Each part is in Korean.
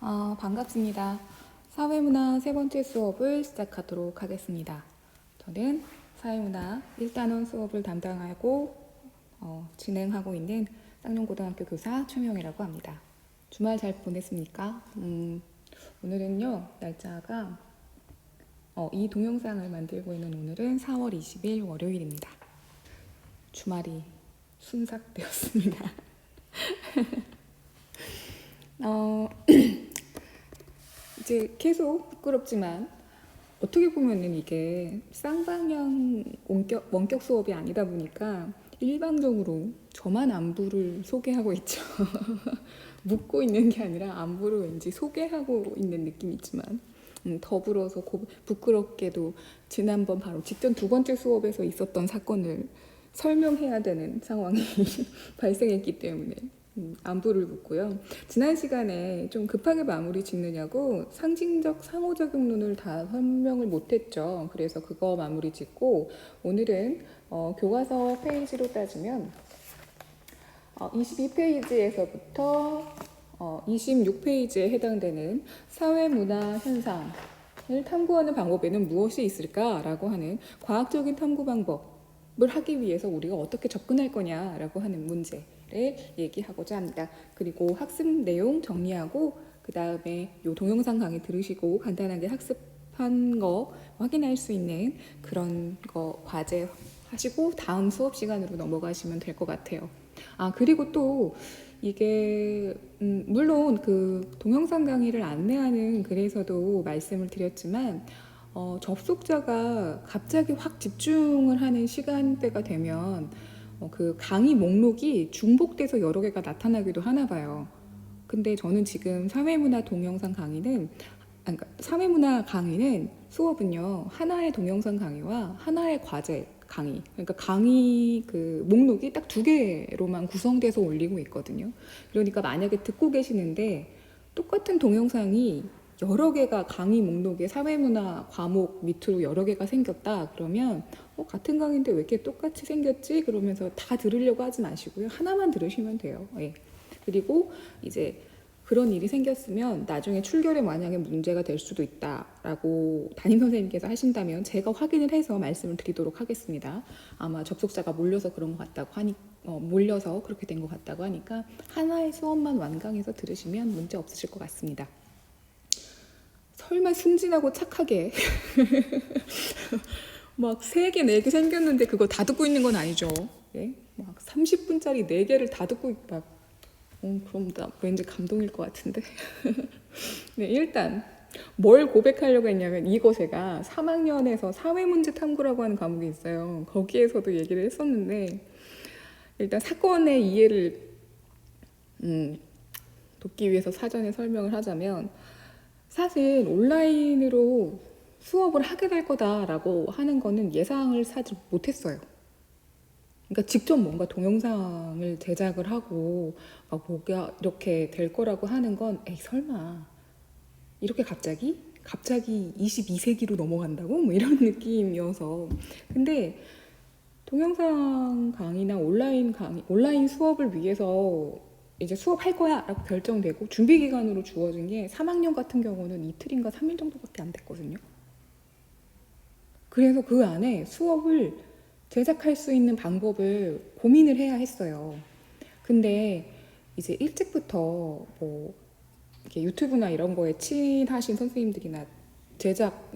반갑습니다. 사회문화 세 번째 수업을 시작하도록 하겠습니다. 저는 사회문화 1단원 수업을 담당하고 진행하고 있는 쌍용고등학교 교사 최명이라고 합니다. 주말 잘 보냈습니까? 오늘은요, 날짜가 이 동영상을 만들고 있는 오늘은 4월 20일 월요일입니다. 주말이 순삭되었습니다. 이제 계속 부끄럽지만 어떻게 보면은 이게 쌍방향 원격 수업이 아니다 보니까 일방적으로 저만 안부를 소개하고 있죠. 묻고 있는 게 아니라 안부를 왠지 소개하고 있는 느낌이 있지만 더불어서 부끄럽게도 지난번 바로 직전 두 번째 수업에서 있었던 사건을 설명해야 되는 상황이 발생했기 때문에 안부를 묻고요. 지난 시간에 좀 급하게 마무리 짓느냐고 상징적 상호작용론을 다 설명을 못했죠. 그래서 그거 마무리 짓고 오늘은 교과서 페이지로 따지면 22페이지에서부터 26페이지에 해당되는 사회문화 현상을 탐구하는 방법에는 무엇이 있을까라고 하는 과학적인 탐구 방법을 하기 위해서 우리가 어떻게 접근할 거냐라고 하는 문제를 얘기하고자 합니다. 그리고 학습 내용 정리하고 그 다음에 이 동영상 강의 들으시고 간단하게 학습한 거 확인할 수 있는 그런 거 과제 하시고 다음 수업 시간으로 넘어가시면 될 것 같아요. 그리고 또 이게 물론 그 동영상 강의를 안내하는 글에서도 말씀을 드렸지만 접속자가 갑자기 확 집중을 하는 시간대가 되면 그 강의 목록이 중복돼서 여러 개가 나타나기도 하나 봐요. 근데 저는 지금 사회문화 동영상 강의는 그러니까 사회문화 강의는 수업은요 하나의 동영상 강의와 하나의 과제 강의, 그러니까 강의 그 목록이 딱 두 개로만 구성돼서 올리고 있거든요. 그러니까 만약에 듣고 계시는데 똑같은 동영상이 여러 개가 강의 목록에 사회문화 과목 밑으로 여러 개가 생겼다 그러면 같은 강의인데 왜 이렇게 똑같이 생겼지? 그러면서 다 들으려고 하지 마시고요. 하나만 들으시면 돼요. 예. 그리고 이제 그런 일이 생겼으면 나중에 출결에 만약에 문제가 될 수도 있다라고 담임선생님께서 하신다면 제가 확인을 해서 말씀을 드리도록 하겠습니다. 아마 접속자가 몰려서 그런 것 같다고 하니 몰려서 그렇게 된 것 같다고 하니까 하나의 수업만 완강해서 들으시면 문제 없으실 것 같습니다. 설마 순진하고 착하게 막 3개, 4개 생겼는데 그거 다 듣고 있는 건 아니죠. 예? 막 30분짜리 4개를 다 듣고 막 그럼 나 왠지 감동일 것 같은데. 네, 일단 뭘 고백하려고 했냐면 이거 제가 3학년에서 사회문제 탐구라고 하는 과목이 있어요. 거기에서도 얘기를 했었는데 일단 사건의 이해를 돕기 위해서 사전에 설명을 하자면 사실 온라인으로 수업을 하게 될 거다라고 하는 거는 예상을 사실 못했어요. 그러니까 직접 뭔가 동영상을 제작을 하고 막 뭐가 이렇게 될 거라고 하는 건 에이 설마 이렇게 갑자기 22세기로 넘어간다고? 뭐 이런 느낌이어서 근데 동영상 강의나 온라인 수업을 위해서 이제 수업할 거야 라고 결정되고 준비 기간으로 주어진 게 3학년 같은 경우는 이틀인가 3일 정도밖에 안 됐거든요. 그래서 그 안에 수업을 제작할 수 있는 방법을 고민을 해야 했어요. 근데 이제 일찍부터 뭐 이렇게 유튜브나 이런 거에 친하신 선생님들이나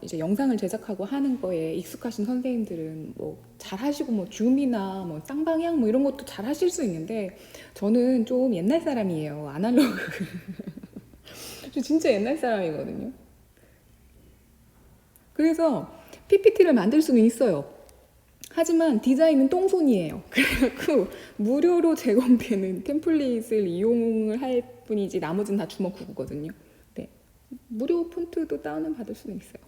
이제 영상을 제작하고 하는 거에 익숙하신 선생님들은 뭐 잘하시고 뭐 줌이나 뭐 쌍방향 뭐 이런 것도 잘 하실 수 있는데 저는 좀 옛날 사람이에요. 아날로그. 저 진짜 옛날 사람이거든요. 그래서 PPT를 만들 수는 있어요. 하지만 디자인은 똥손이에요. 그래갖고 무료로 제공되는 템플릿을 이용을 할 뿐이지 나머지는 다 주먹구구거든요. 네. 무료 폰트도 다운은 받을 수는 있어요.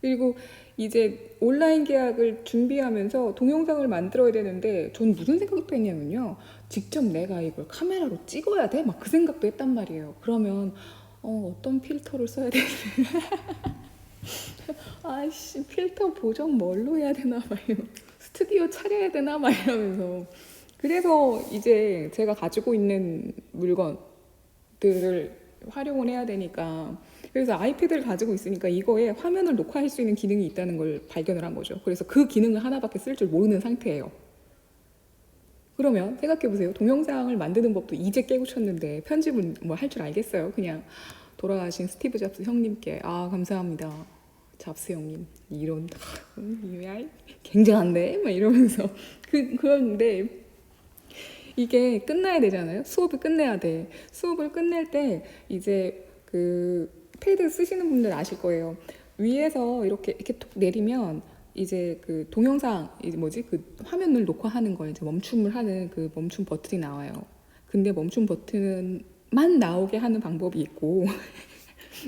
그리고 이제 온라인 계약을 준비하면서 동영상을 만들어야 되는데 전 무슨 생각도 했냐면요. 직접 내가 이걸 카메라로 찍어야 돼? 막 그 생각도 했단 말이에요. 그러면 어떤 필터를 써야 되지? 아이씨 필터 보정 뭘로 해야 되나 막 스튜디오 차려야 되나 막 이러면서 그래서 이제 제가 가지고 있는 물건들을 활용을 해야 되니까. 그래서 아이패드를 가지고 있으니까 이거에 화면을 녹화할 수 있는 기능이 있다는 걸 발견을 한 거죠. 그래서 그 기능을 하나밖에 쓸 줄 모르는 상태예요. 그러면 생각해보세요. 동영상을 만드는 법도 이제 깨고 쳤는데 편집은 뭐 할 줄 알겠어요? 그냥 돌아가신 스티브 잡스 형님께 감사합니다. 잡스 형님 이런 굉장한데 막 이러면서 그런데 이게 끝나야 되잖아요. 수업을 끝내야 돼. 수업을 끝낼 때 이제 그 패드 쓰시는 분들 아실 거예요. 위에서 이렇게 톡 내리면 이제 그 동영상 이제 그 화면을 녹화하는 거 이제 멈춤을 하는 그 멈춤 버튼이 나와요. 근데 멈춤 버튼만 나오게 하는 방법이 있고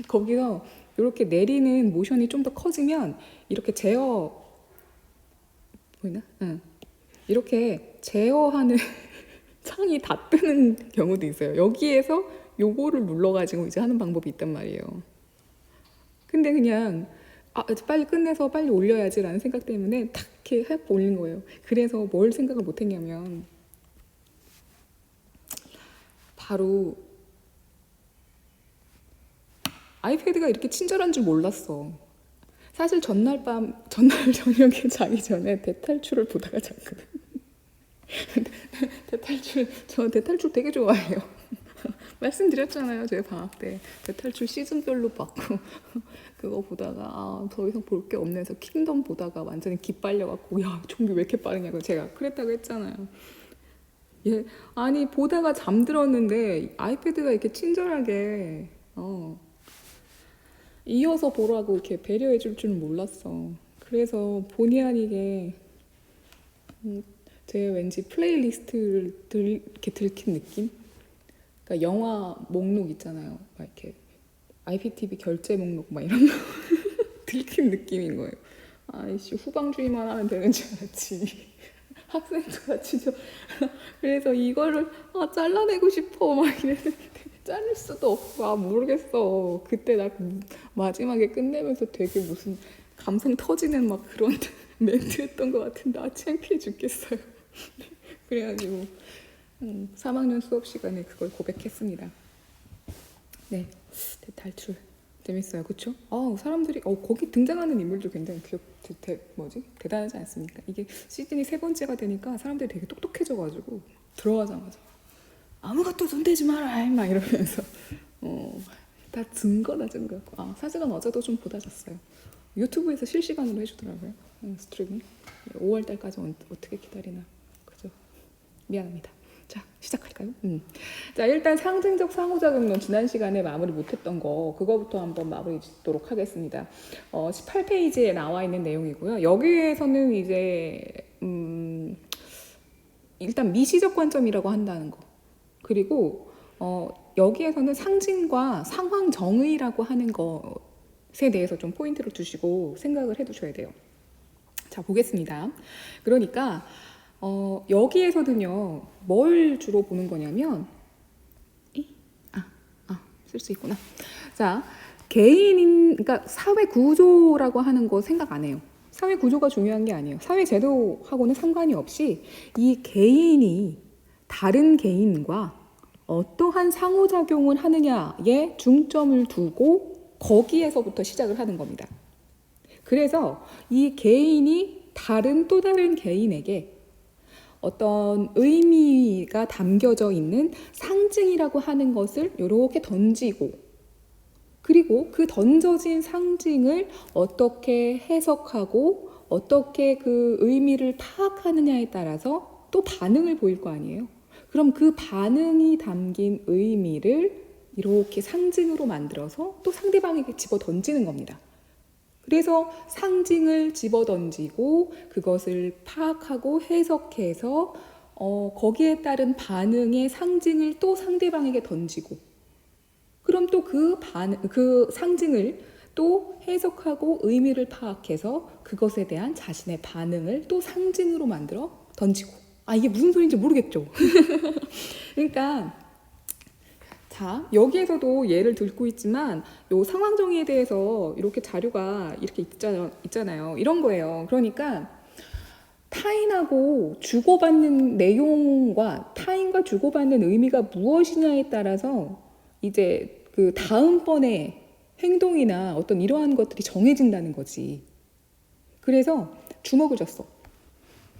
거기서 이렇게 내리는 모션이 좀 더 커지면 이렇게 제어 보이나? 응. 이렇게 제어하는 창이 다 뜨는 경우도 있어요. 여기에서 요거를 눌러가지고 이제 하는 방법이 있단 말이에요. 근데 그냥 빨리 끝내서 빨리 올려야지라는 생각 때문에 탁 이렇게 해서 올린 거예요. 그래서 뭘 생각을 못했냐면 바로 아이패드가 이렇게 친절한 줄 몰랐어. 사실 전날 저녁에 자기 전에 대탈출을 보다가 잤거든. 저 대탈출 되게 좋아해요. 말씀드렸잖아요. 제가 방학 때 대탈출 시즌별로 봤고 그거 보다가 더 이상 볼 게 없네 해서 킹덤 보다가 완전히 기빨려갖고 야 좀비 왜 이렇게 빠르냐고 제가 그랬다고 했잖아요. 예, 아니 보다가 잠들었는데 아이패드가 이렇게 친절하게 이어서 보라고 이렇게 배려해 줄 줄은 몰랐어. 그래서 본의 아니게 제 왠지 플레이리스트를 이렇게 들킨 느낌? 그러니까 영화 목록 있잖아요. 막 이렇게 IPTV 결제 목록 막 이런 거 들킨 느낌인 거예요. 아이씨 후방주의만 하면 되는 줄 알았지. 학생도 같이 그래서 이거를 잘라내고 싶어 막 이랬는데 자를 수도 없고 모르겠어. 그때 나 마지막에 끝내면서 되게 무슨 감성 터지는 막 그런 멘트 했던 것 같은데 창피해 죽겠어요. 그래가지고 3학년 수업 시간에 그걸 고백했습니다. 네, 대탈출 재밌어요, 그렇죠? 사람들이 거기 등장하는 인물도 굉장히 대단하지 않습니까? 이게 시즌이 3번째가 되니까 사람들이 되게 똑똑해져가지고 들어가자마자 아무것도 손대지 마라 막 이러면서 다 증거다 증거. 사실은 어제도 좀 보다 잤어요. 유튜브에서 실시간으로 해주더라고요. 스트리밍. 5월달까지 어떻게 기다리나. 그죠? 미안합니다. 자, 시작할까요? 자, 일단 상징적 상호작용론 지난 시간에 마무리 못했던 거 그거부터 한번 마무리 짓도록 하겠습니다. 18페이지에 나와 있는 내용이고요. 여기에서는 이제 일단 미시적 관점이라고 한다는 거. 그리고 여기에서는 상징과 상황 정의라고 하는 것에 대해서 좀 포인트를 두시고 생각을 해두셔야 돼요. 자, 보겠습니다. 그러니까 여기에서는요, 뭘 주로 보는 거냐면, 쓸 수 있구나. 자, 그러니까 사회 구조라고 하는 거 생각 안 해요. 사회 구조가 중요한 게 아니에요. 사회 제도하고는 상관이 없이 이 개인이 다른 개인과 어떠한 상호작용을 하느냐에 중점을 두고 거기에서부터 시작을 하는 겁니다. 그래서 이 개인이 또 다른 개인에게 어떤 의미가 담겨져 있는 상징이라고 하는 것을 이렇게 던지고 그리고 그 던져진 상징을 어떻게 해석하고 어떻게 그 의미를 파악하느냐에 따라서 또 반응을 보일 거 아니에요. 그럼 그 반응이 담긴 의미를 이렇게 상징으로 만들어서 또 상대방에게 집어 던지는 겁니다. 그래서 상징을 집어 던지고 그것을 파악하고 해석해서 거기에 따른 반응의 상징을 또 상대방에게 던지고 그럼 또 그 상징을 또 해석하고 의미를 파악해서 그것에 대한 자신의 반응을 또 상징으로 만들어 던지고 이게 무슨 소리인지 모르겠죠? 그러니까 자, 여기에서도 예를 들고 있지만 요 상황 정의에 대해서 이렇게 자료가 이렇게 있잖아요. 이런 거예요. 그러니까 타인하고 주고받는 내용과 타인과 주고받는 의미가 무엇이냐에 따라서 이제 그 다음번에 행동이나 어떤 이러한 것들이 정해진다는 거지. 그래서 주먹을 줬어.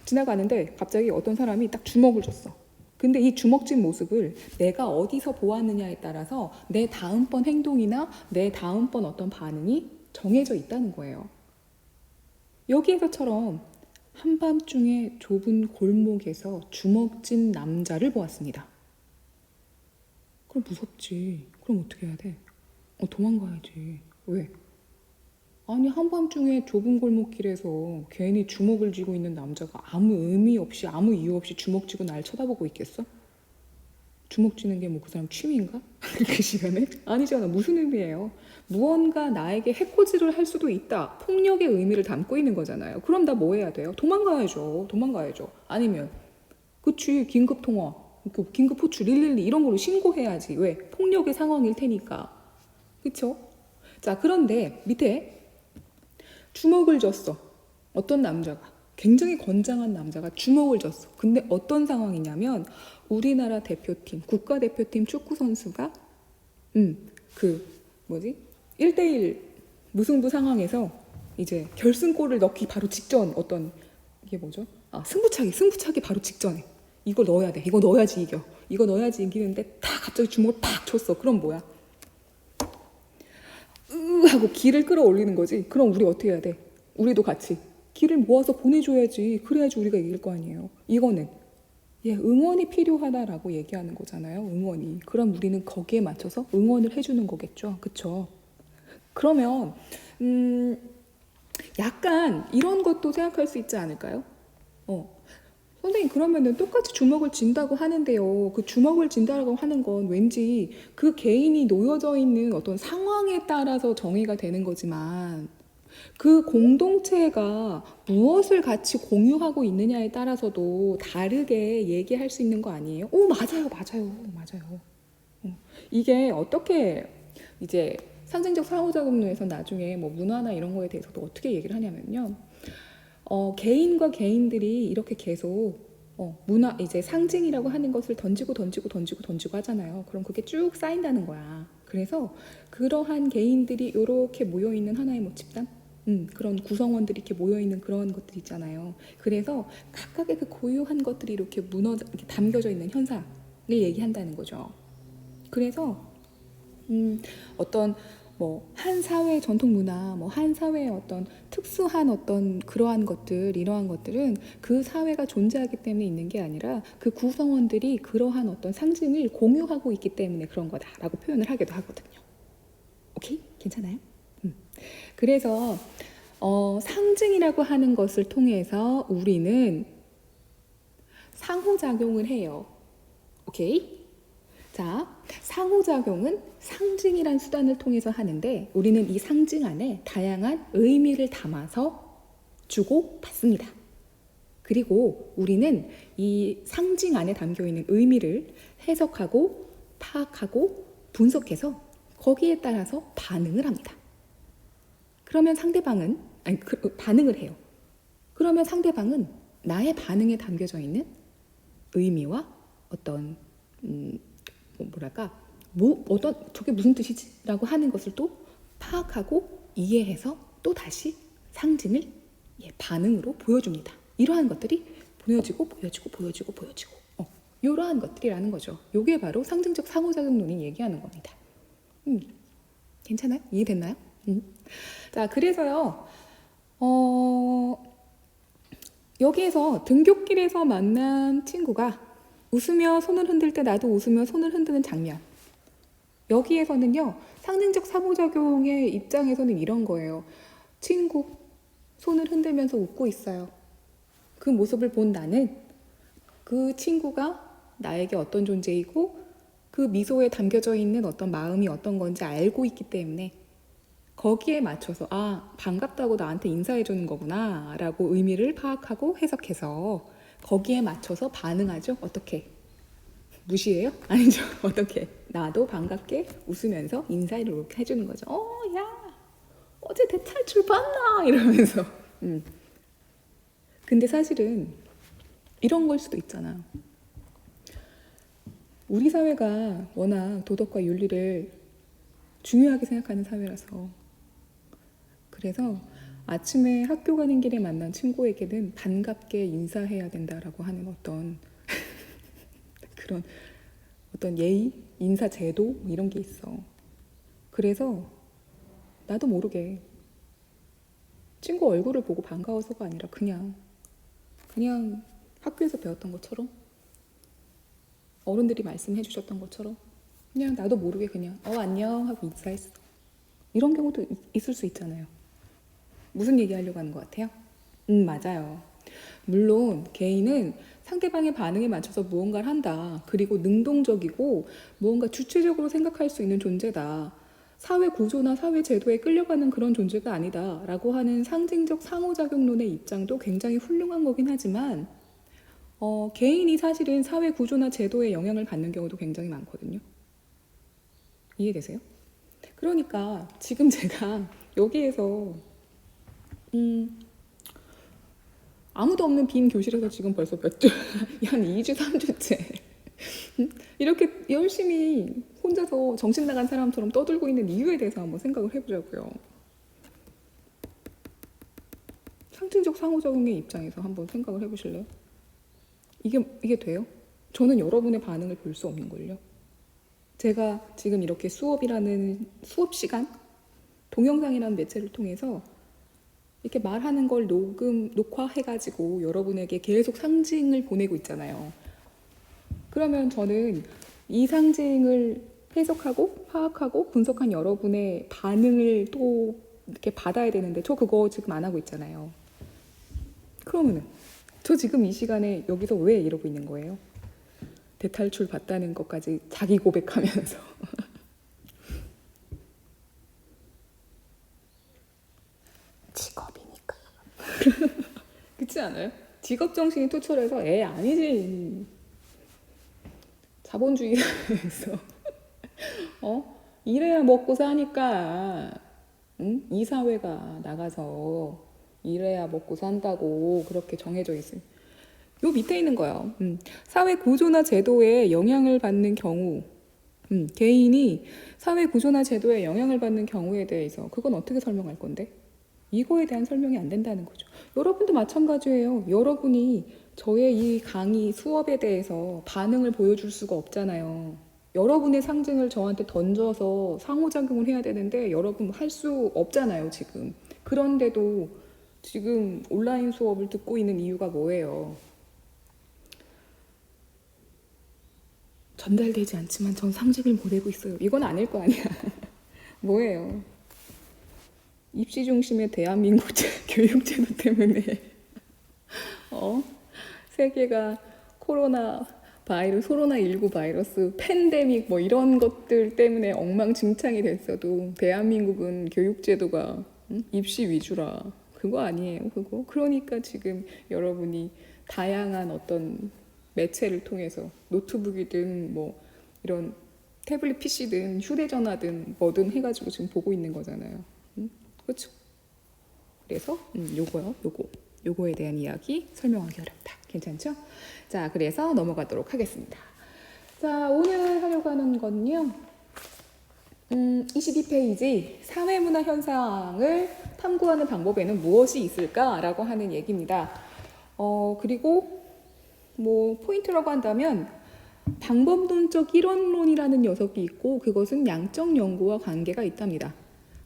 지나가는데 갑자기 어떤 사람이 딱 주먹을 줬어. 근데 이 주먹진 모습을 내가 어디서 보았느냐에 따라서 내 다음번 행동이나 내 다음번 어떤 반응이 정해져 있다는 거예요. 여기에서처럼 한밤중에 좁은 골목에서 주먹진 남자를 보았습니다. 그럼 무섭지. 그럼 어떻게 해야 돼? 도망가야지. 왜? 아니 한밤중에 좁은 골목길에서 괜히 주먹을 쥐고 있는 남자가 아무 의미 없이 아무 이유 없이 주먹 쥐고 날 쳐다보고 있겠어? 주먹 쥐는 게 뭐 그 사람 취미인가? 그 시간에? 아니잖아. 무슨 의미예요? 무언가 나에게 해코지를 할 수도 있다. 폭력의 의미를 담고 있는 거잖아요. 그럼 나 뭐 해야 돼요? 도망가야죠. 도망가야죠. 아니면 그치 긴급 통화, 긴급 호출 112 이런 걸로 신고해야지. 왜? 폭력의 상황일 테니까. 그쵸? 자, 그런데 밑에 주먹을 줬어. 어떤 남자가, 굉장히 건장한 남자가 주먹을 줬어. 근데 어떤 상황이냐면 우리나라 대표팀, 국가대표팀 축구 선수가 그 뭐지? 1대1 무승부 상황에서 이제 결승골을 넣기 바로 직전 어떤 이게 뭐죠? 승부차기 바로 직전에 이거 넣어야 돼. 이거 넣어야지 이겨. 이거 넣어야지 이기는데 다 갑자기 주먹을 팍 줬어. 그럼 뭐야? 하고 기를 끌어올리는 거지. 그럼 우리 어떻게 해야 돼? 우리도 같이 기를 모아서 보내줘야지. 그래야지 우리가 이길 거 아니에요. 이거는 응원이 필요하다라고 얘기하는 거잖아요. 응원이. 그럼 우리는 거기에 맞춰서 응원을 해주는 거겠죠. 그쵸? 그러면 약간 이런 것도 생각할 수 있지 않을까요? 선생님 그러면은 똑같이 주먹을 쥔다고 하는데요. 그 주먹을 쥔다고 하는 건 왠지 그 개인이 놓여져 있는 어떤 상황에 따라서 정의가 되는 거지만 그 공동체가 무엇을 같이 공유하고 있느냐에 따라서도 다르게 얘기할 수 있는 거 아니에요? 맞아요. 이게 어떻게 이제 상징적 상호작용론에서 나중에 뭐 문화나 이런 거에 대해서도 어떻게 얘기를 하냐면요. 개인과 개인들이 이렇게 계속 문화 이제 상징이라고 하는 것을 던지고 하잖아요. 그럼 그게 쭉 쌓인다는 거야. 그래서 그러한 개인들이 이렇게 모여 있는 하나의 뭐 집단, 그런 구성원들이 이렇게 모여 있는 그런 것들 있잖아요. 그래서 각각의 그 고유한 것들이 이렇게 이렇게 담겨져 있는 현상을 얘기한다는 거죠. 그래서 어떤 뭐 한 사회의 전통 문화, 뭐 한 사회의 어떤 특수한 어떤 그러한 것들, 이러한 것들은 그 사회가 존재하기 때문에 있는 게 아니라 그 구성원들이 그러한 어떤 상징을 공유하고 있기 때문에 그런 거다라고 표현을 하기도 하거든요. 오케이? 괜찮아요? 그래서 상징이라고 하는 것을 통해서 우리는 상호작용을 해요. 오케이? 자, 상호작용은 상징이란 수단을 통해서 하는데 우리는 이 상징 안에 다양한 의미를 담아서 주고 받습니다. 그리고 우리는 이 상징 안에 담겨있는 의미를 해석하고 파악하고 분석해서 거기에 따라서 반응을 합니다. 그러면 상대방은 반응을 해요. 그러면 상대방은 나의 반응에 담겨져 있는 의미와 어떤 어떤 저게 무슨 뜻이지? 라고 하는 것을 또 파악하고 이해해서 또 다시 상징을 반응으로 보여줍니다. 이러한 것들이 보여지고 이러한 것들이라는 거죠. 이게 바로 상징적 상호작용론이 얘기하는 겁니다. 괜찮아요? 이해됐나요? 자, 그래서요. 여기에서 등굣길에서 만난 친구가 웃으며 손을 흔들 때 나도 웃으며 손을 흔드는 장면. 여기에서는요. 상징적 상호작용의 입장에서는 이런 거예요. 친구, 손을 흔들면서 웃고 있어요. 그 모습을 본 나는 그 친구가 나에게 어떤 존재이고 그 미소에 담겨져 있는 어떤 마음이 어떤 건지 알고 있기 때문에 거기에 맞춰서 반갑다고 나한테 인사해 주는 거구나 라고 의미를 파악하고 해석해서 거기에 맞춰서 반응하죠. 어떻게? 무시해요? 아니죠. 어떻게? 나도 반갑게 웃으면서 인사를 이렇게 해주는 거죠. 야, 어제 대탈출 봤나? 이러면서. 근데 사실은 이런 걸 수도 있잖아. 우리 사회가 워낙 도덕과 윤리를 중요하게 생각하는 사회라서. 그래서 아침에 학교 가는 길에 만난 친구에게는 반갑게 인사해야 된다라고 하는 어떤 그런 어떤 예의, 인사 제도 뭐 이런 게 있어. 그래서 나도 모르게 친구 얼굴을 보고 반가워서가 아니라 그냥 학교에서 배웠던 것처럼 어른들이 말씀해 주셨던 것처럼 그냥 나도 모르게 그냥 안녕 하고 인사했어. 이런 경우도 있을 수 있잖아요. 무슨 얘기하려고 하는 것 같아요? 맞아요. 물론 개인은 상대방의 반응에 맞춰서 무언가를 한다. 그리고 능동적이고 무언가 주체적으로 생각할 수 있는 존재다. 사회 구조나 사회 제도에 끌려가는 그런 존재가 아니다. 라고 하는 상징적 상호작용론의 입장도 굉장히 훌륭한 거긴 하지만 개인이 사실은 사회 구조나 제도에 영향을 받는 경우도 굉장히 많거든요. 이해되세요? 그러니까 지금 제가 여기에서 아무도 없는 빈 교실에서 지금 벌써 한 2주, 3주째 이렇게 열심히 혼자서 정신 나간 사람처럼 떠들고 있는 이유에 대해서 한번 생각을 해보자고요. 상징적 상호작용의 입장에서 한번 생각을 해보실래요? 이게 돼요? 저는 여러분의 반응을 볼 수 없는걸요. 제가 지금 이렇게 수업이라는 수업 시간, 동영상이라는 매체를 통해서 이렇게 말하는 걸 녹화해가지고 여러분에게 계속 상징을 보내고 있잖아요. 그러면 저는 이 상징을 해석하고 파악하고 분석한 여러분의 반응을 또 이렇게 받아야 되는데 저 그거 지금 안 하고 있잖아요. 그러면은 저 지금 이 시간에 여기서 왜 이러고 있는 거예요? 대탈출 봤다는 것까지 자기 고백하면서 직업이니까. 그렇지 않아요? 직업 정신이 투철해서 아니지. 자본주의에서 이래야 먹고 사니까 이 사회가 나가서 이래야 먹고 산다고 그렇게 정해져 있어요. 요 밑에 있는 거예요. 사회 구조나 제도에 영향을 받는 경우, 개인이 사회 구조나 제도에 영향을 받는 경우에 대해서 그건 어떻게 설명할 건데? 이거에 대한 설명이 안 된다는 거죠. 여러분도 마찬가지예요. 여러분이 저의 이 강의 수업에 대해서 반응을 보여줄 수가 없잖아요. 여러분의 상징을 저한테 던져서 상호작용을 해야 되는데 여러분 할 수 없잖아요, 지금. 그런데도 지금 온라인 수업을 듣고 있는 이유가 뭐예요? 전달되지 않지만 전 상징을 보내고 있어요. 이건 아닐 거 아니야. 뭐예요? 입시 중심의 대한민국 교육제도 때문에 세계가 코로나19 바이러스, 팬데믹 뭐 이런 것들 때문에 엉망진창이 됐어도 대한민국은 교육제도가 입시 위주라. 그거 아니에요, 그거. 그러니까 지금 여러분이 다양한 어떤 매체를 통해서 노트북이든 뭐 이런 태블릿 PC든 휴대전화든 뭐든 해가지고 지금 보고 있는 거잖아요. 그렇죠? 그래서 요거에 대한 이야기 설명하기 어렵다. 괜찮죠? 자, 그래서 넘어가도록 하겠습니다. 자, 오늘 하려고 하는 건요. 22페이지 사회문화 현상을 탐구하는 방법에는 무엇이 있을까라고 하는 얘기입니다. 그리고 뭐 포인트라고 한다면 방법론적 이론론이라는 녀석이 있고 그것은 양적 연구와 관계가 있답니다.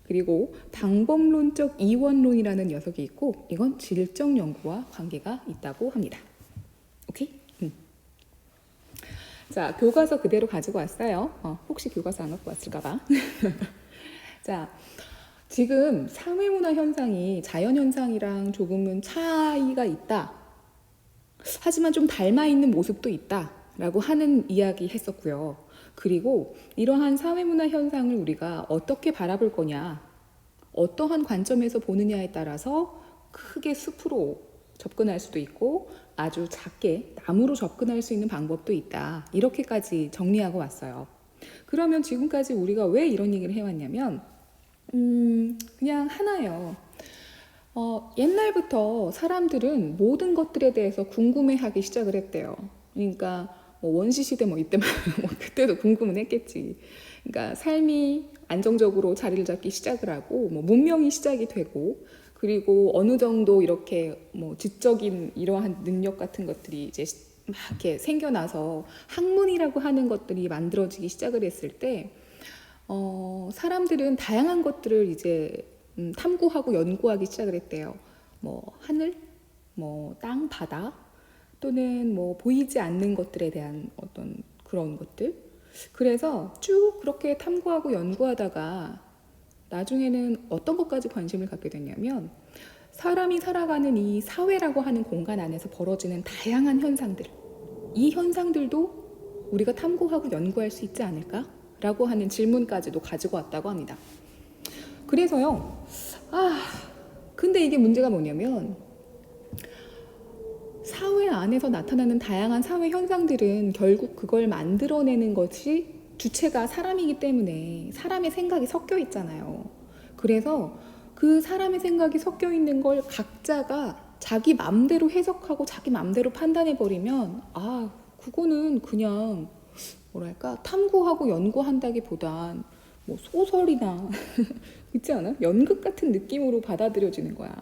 그리고 방법론적 이원론이라는 녀석이 있고 이건 질적 연구와 관계가 있다고 합니다. 오케이? 자, 교과서 그대로 가지고 왔어요. 혹시 교과서 안 갖고 왔을까봐. 자, 지금 사회문화 현상이 자연현상이랑 조금은 차이가 있다. 하지만 좀 닮아있는 모습도 있다. 라고 하는 이야기 했었고요. 그리고 이러한 사회문화 현상을 우리가 어떻게 바라볼 거냐, 어떠한 관점에서 보느냐에 따라서 크게 숲으로 접근할 수도 있고 아주 작게 나무로 접근할 수 있는 방법도 있다. 이렇게까지 정리하고 왔어요. 그러면 지금까지 우리가 왜 이런 얘기를 해왔냐면 그냥 하나예요. 옛날부터 사람들은 모든 것들에 대해서 궁금해하기 시작을 했대요. 그러니까 뭐 원시 시대 뭐 이때만 뭐 그때도 궁금은 했겠지. 그러니까 삶이 안정적으로 자리를 잡기 시작을 하고 뭐 문명이 시작이 되고 그리고 어느 정도 이렇게 뭐 지적인 이러한 능력 같은 것들이 이제 막 이렇게 생겨나서 학문이라고 하는 것들이 만들어지기 시작을 했을 때 사람들은 다양한 것들을 이제 탐구하고 연구하기 시작을 했대요. 뭐 하늘, 뭐 땅, 바다 또는 뭐 보이지 않는 것들에 대한 어떤 그런 것들. 그래서 쭉 그렇게 탐구하고 연구하다가 나중에는 어떤 것까지 관심을 갖게 됐냐면 사람이 살아가는 이 사회라고 하는 공간 안에서 벌어지는 다양한 현상들, 이 현상들도 우리가 탐구하고 연구할 수 있지 않을까? 라고 하는 질문까지도 가지고 왔다고 합니다. 그래서요, 근데 이게 문제가 뭐냐면 사회 안에서 나타나는 다양한 사회 현상들은 결국 그걸 만들어내는 것이 주체가 사람이기 때문에 사람의 생각이 섞여 있잖아요. 그래서 그 사람의 생각이 섞여 있는 걸 각자가 자기 맘대로 해석하고 자기 맘대로 판단해버리면 그거는 그냥 뭐랄까 탐구하고 연구한다기보단 뭐 소설이나 있지 않아? 연극 같은 느낌으로 받아들여지는 거야.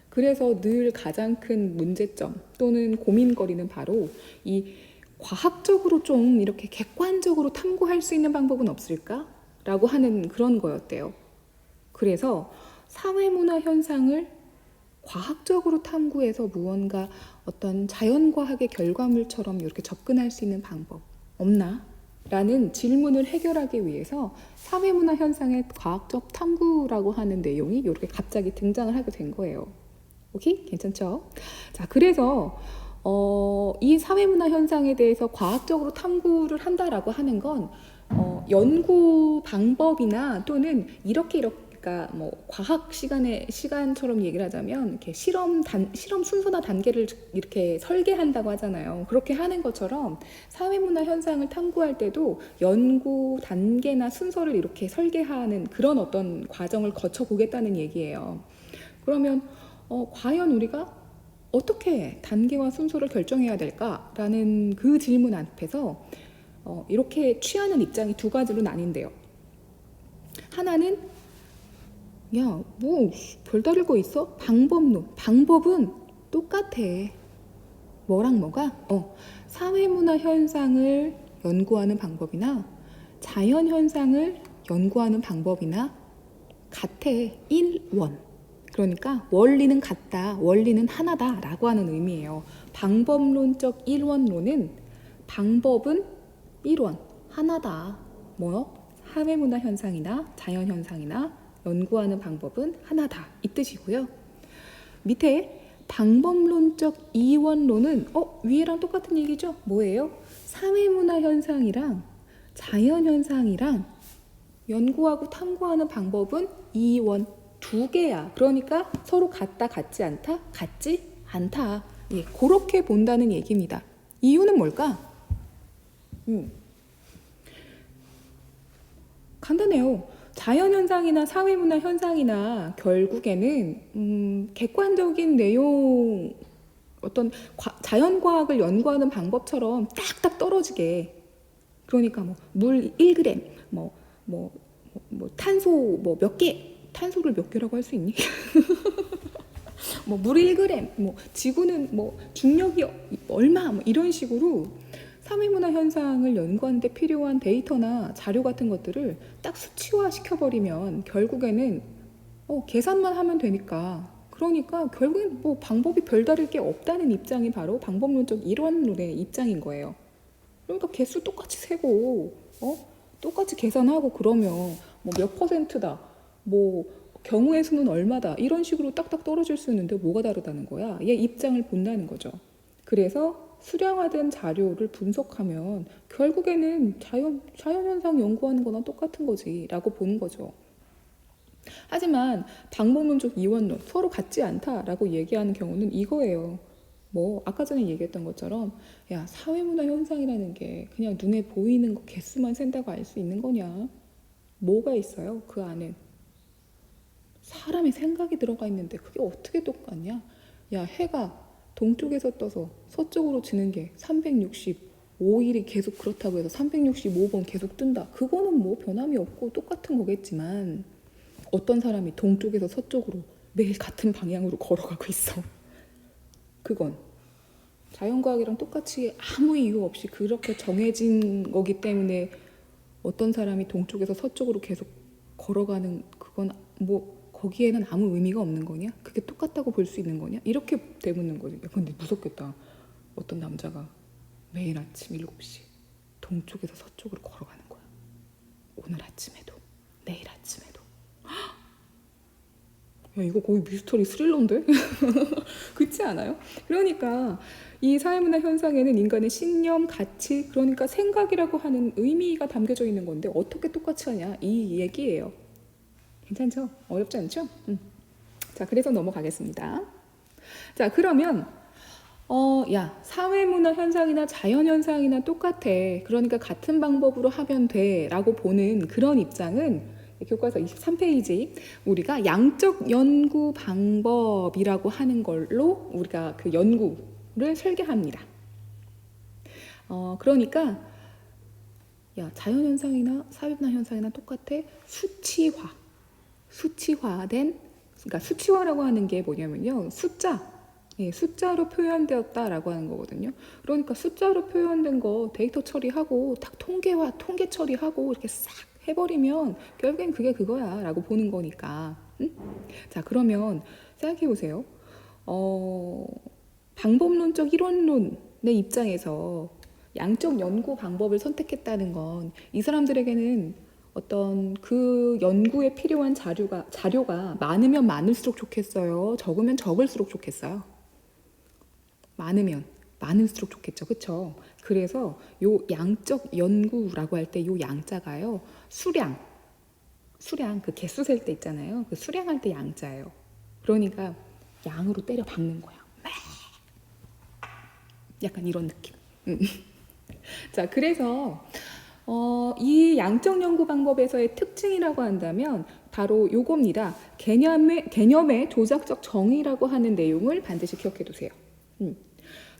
그래서 늘 가장 큰 문제점 또는 고민거리는 바로 이 과학적으로 좀 이렇게 객관적으로 탐구할 수 있는 방법은 없을까? 라고 하는 그런 거였대요. 그래서 사회문화 현상을 과학적으로 탐구해서 무언가 어떤 자연과학의 결과물처럼 이렇게 접근할 수 있는 방법 없나? 라는 질문을 해결하기 위해서 사회문화 현상의 과학적 탐구라고 하는 내용이 이렇게 갑자기 등장을 하게 된 거예요. 오케이? 괜찮죠? 자, 그래서 이 사회문화 현상에 대해서 과학적으로 탐구를 한다라고 하는 건 연구 방법이나 또는 그러니까 뭐 과학 시간처럼 얘기를 하자면 이렇게 실험 순서나 단계를 이렇게 설계한다고 하잖아요. 그렇게 하는 것처럼 사회문화 현상을 탐구할 때도 연구 단계나 순서를 이렇게 설계하는 그런 어떤 과정을 거쳐 보겠다는 얘기예요. 그러면 과연 우리가 어떻게 단계와 순서를 결정해야 될까라는 그 질문 앞에서 이렇게 취하는 입장이 두 가지로 나뉜대요. 하나는 뭐 별다를 거 있어? 방법은 똑같아. 뭐랑 뭐가? 사회문화 현상을 연구하는 방법이나 자연 현상을 연구하는 방법이나 같아. 일원. 그러니까 원리는 같다, 원리는 하나다 라고 하는 의미예요. 방법론적 일원론은 방법은 일원, 하나다. 사회문화 현상이나 자연 현상이나 연구하는 방법은 하나다 이 뜻이고요. 밑에 방법론적 이원론은 위에랑 똑같은 얘기죠. 뭐예요? 사회문화 현상이랑 자연 현상이랑 연구하고 탐구하는 방법은 이원 두 개야. 그러니까 서로 같다, 같지 않다, 같지 않다. 그렇게 본다는 얘기입니다. 이유는 뭘까? 간단해요. 자연현상이나 사회문화 현상이나 결국에는 객관적인 내용 어떤 자연과학을 연구하는 방법처럼 딱딱 떨어지게 그러니까 물 1g 탄소 몇 개 탄소를 몇 개라고 할 수 있니? 물 1g 지구는 중력이 얼마 이런 식으로 사회문화 현상을 연구하는 데 필요한 데이터나 자료 같은 것들을 딱 수치화 시켜버리면 결국에는 계산만 하면 되니까 그러니까 결국엔 방법이 별다를 게 없다는 입장이 바로 방법론적 일원론의 입장인 거예요. 그러니까 개수 똑같이 세고 똑같이 계산하고 그러면 몇 퍼센트다 경우의 수는 얼마다 이런 식으로 딱딱 떨어질 수 있는데 뭐가 다르다는 거야. 얘 입장을 본다는 거죠. 그래서 수량화된 자료를 분석하면 결국에는 자연현상 연구하는 거나 똑같은 거지 라고 보는 거죠. 하지만 방법론적 이원론 서로 같지 않다라고 얘기하는 경우는 이거예요. 아까 전에 얘기했던 것처럼 사회문화 현상이라는 게 그냥 눈에 보이는 거 개수만 센다고 알 수 있는 거냐? 뭐가 있어요? 그 안에 사람의 생각이 들어가 있는데 그게 어떻게 똑같냐? 해가 동쪽에서 떠서 서쪽으로 지는 게 360 5일이 계속 그렇다고 해서 365번 계속 뜬다. 그거는 뭐 변함이 없고 똑같은 거겠지만 어떤 사람이 동쪽에서 서쪽으로 매일 같은 방향으로 걸어가고 있어. 그건 자연과학이랑 똑같이 아무 이유 없이 그렇게 정해진 거기 때문에 어떤 사람이 동쪽에서 서쪽으로 계속 걸어가는 그건 뭐 거기에는 아무 의미가 없는 거냐? 그게 똑같다고 볼 수 있는 거냐? 이렇게 되묻는 거지. 야, 근데 무섭겠다. 어떤 남자가 매일 아침 7시 동쪽에서 서쪽으로 걸어가는 거야. 오늘 아침에도 내일 아침에도. 야, 이거 거의 미스터리 스릴러인데? 그렇지 않아요? 그러니까 이 사회문화 현상에는 인간의 신념, 가치, 그러니까 생각이라고 하는 의미가 담겨져 있는 건데 어떻게 똑같이 하냐 이 얘기예요. 괜찮죠? 어렵지 않죠? 자, 그래서 넘어가겠습니다. 자, 그러면 야, 사회문화 현상이나 자연현상이나 똑같아. 그러니까 같은 방법으로 하면 돼 라고 보는 그런 입장은 교과서 23페이지 우리가 양적 연구 방법이라고 하는 걸로 우리가 그 연구를 설계합니다. 그러니까 야, 자연현상이나 사회문화 현상이나 똑같아. 수치화된, 그러니까 수치화라고 하는 게 뭐냐면요, 숫자로 표현되었다라고 하는 거거든요. 그러니까 숫자로 표현된 거 데이터 처리하고 딱 통계 처리하고 이렇게 싹 해버리면 결국엔 그게 그거야 라고 보는 거니까. 응? 자, 그러면 생각해 보세요. 방법론적 이론론의 입장에서 양적 연구 방법을 선택했다는 건 이 사람들에게는 어떤 그 연구에 필요한 자료가 많으면 많을수록 좋겠어요? 적으면 적을수록 좋겠어요? 많을수록 좋겠죠. 그쵸? 그래서 요 양적 연구라고 할 때 요 양자가요, 수량, 그 개수 셀 때 있잖아요. 그 수량할 때 양자예요. 그러니까 양으로 때려 박는 거야. 약간 이런 느낌. 자, 그래서 이 양적 연구 방법에서의 특징이라고 한다면 바로 요겁니다. 개념의 조작적 정의라고 하는 내용을 반드시 기억해 두세요.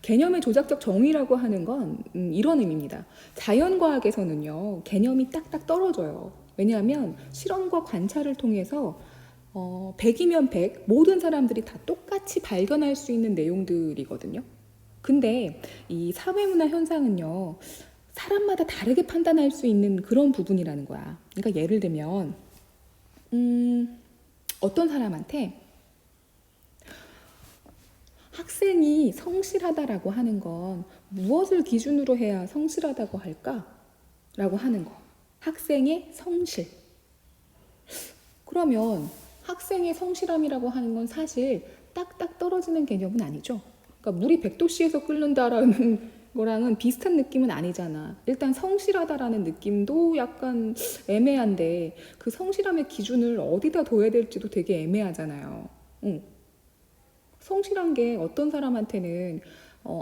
개념의 조작적 정의라고 하는 건 이런 의미입니다. 자연과학에서는요, 개념이 딱딱 떨어져요. 왜냐하면 실험과 관찰을 통해서 100이면 100, 모든 사람들이 다 똑같이 발견할 수 있는 내용들이거든요. 근데 이 사회문화 현상은요, 사람마다 다르게 판단할 수 있는 그런 부분이라는 거야. 그러니까 예를 들면 어떤 사람한테 학생이 성실하다라고 하는 건 무엇을 기준으로 해야 성실하다고 할까라고 하는 거. 학생의 성실. 그러면 학생의 성실함이라고 하는 건 사실 딱딱 떨어지는 개념은 아니죠. 그러니까 물이 100도씨에서 끓는다라는 거랑은 비슷한 느낌은 아니잖아. 일단 성실하다라는 느낌도 약간 애매한데 그 성실함의 기준을 어디다 둬야 될지도 되게 애매하잖아요. 성실한 게 어떤 사람한테는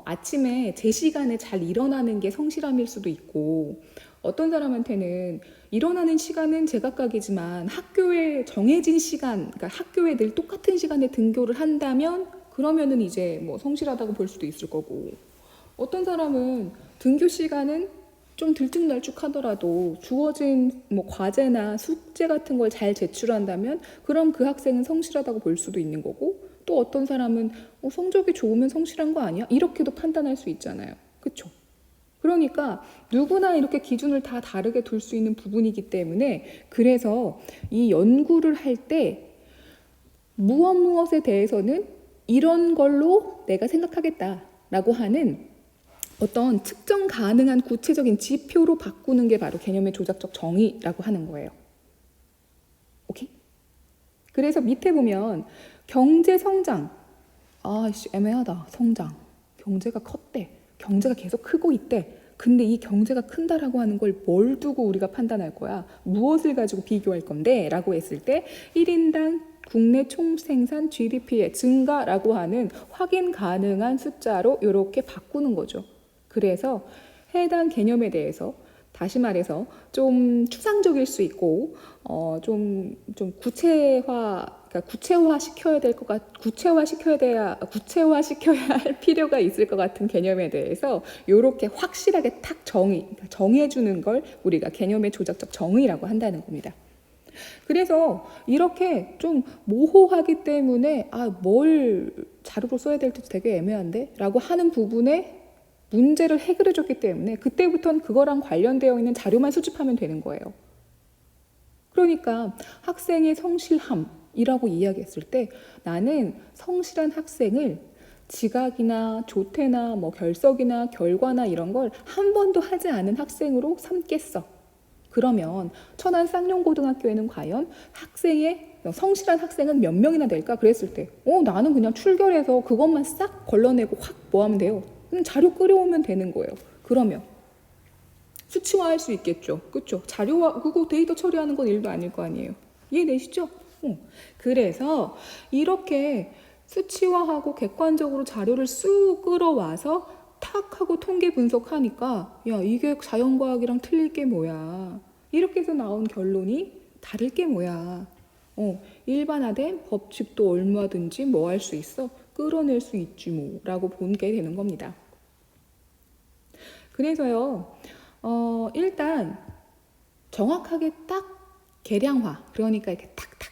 아침에 제 시간에 잘 일어나는 게 성실함일 수도 있고, 어떤 사람한테는 일어나는 시간은 제각각이지만 학교에 정해진 시간, 그러니까 학교에 늘 똑같은 시간에 등교를 한다면 그러면은 이제 뭐 성실하다고 볼 수도 있을 거고, 어떤 사람은 등교 시간은 좀 들쭉날쭉하더라도 주어진 뭐 과제나 숙제 같은 걸 잘 제출한다면 그럼 그 학생은 성실하다고 볼 수도 있는 거고, 또 어떤 사람은 성적이 좋으면 성실한 거 아니야? 이렇게도 판단할 수 있잖아요. 그렇죠? 그러니까 누구나 이렇게 기준을 다 다르게 둘 수 있는 부분이기 때문에, 그래서 이 연구를 할 때 무엇에 대해서는 이런 걸로 내가 생각하겠다라고 하는 어떤 측정 가능한 구체적인 지표로 바꾸는 게 바로 개념의 조작적 정의라고 하는 거예요. 오케이? 그래서 밑에 보면 경제 성장. 애매하다. 성장. 경제가 컸대. 경제가 계속 크고 있대. 근데 이 경제가 큰다라고 하는 걸 뭘 두고 우리가 판단할 거야? 무엇을 가지고 비교할 건데? 라고 했을 때 1인당 국내 총생산 GDP의 증가라고 하는 확인 가능한 숫자로 이렇게 바꾸는 거죠. 그래서 해당 개념에 대해서 다시 말해서 좀 추상적일 수 있고 좀 구체화 그러니까 구체화시켜야 할 필요가 있을 것 같은 개념에 대해서 이렇게 확실하게 탁 정해주는 걸 우리가 개념의 조작적 정의라고 한다는 겁니다. 그래서 이렇게 좀 모호하기 때문에 뭘 자료로 써야 될지 되게 애매한데? 라고 하는 부분에 문제를 해결해 줬기 때문에 그때부터는 그거랑 관련되어 있는 자료만 수집하면 되는 거예요. 그러니까 학생의 성실함이라고 이야기했을 때 나는 성실한 학생을 지각이나 조퇴나 뭐 결석이나 결과나 이런 걸 한 번도 하지 않은 학생으로 삼겠어. 그러면 천안 쌍용고등학교에는 과연 성실한 학생은 몇 명이나 될까? 그랬을 때 나는 그냥 출결해서 그것만 싹 걸러내고 확 뭐하면 돼요. 그냥 자료 끌어오면 되는 거예요. 그러면 수치화할 수 있겠죠. 그렇죠? 자료화, 그거 데이터 처리하는 건 일도 아닐 거 아니에요. 이해되시죠? 그래서 이렇게 수치화하고 객관적으로 자료를 쑥 끌어와서 탁 하고 통계 분석하니까 야, 이게 자연과학이랑 틀릴 게 뭐야. 이렇게 해서 나온 결론이 다를 게 뭐야. 일반화된 법칙도 얼마든지 뭐 할 수 있어? 끌어낼 수 있지 뭐 라고 보게 되는 겁니다. 그래서요. 일단 정확하게 딱 계량화, 그러니까 이렇게 탁탁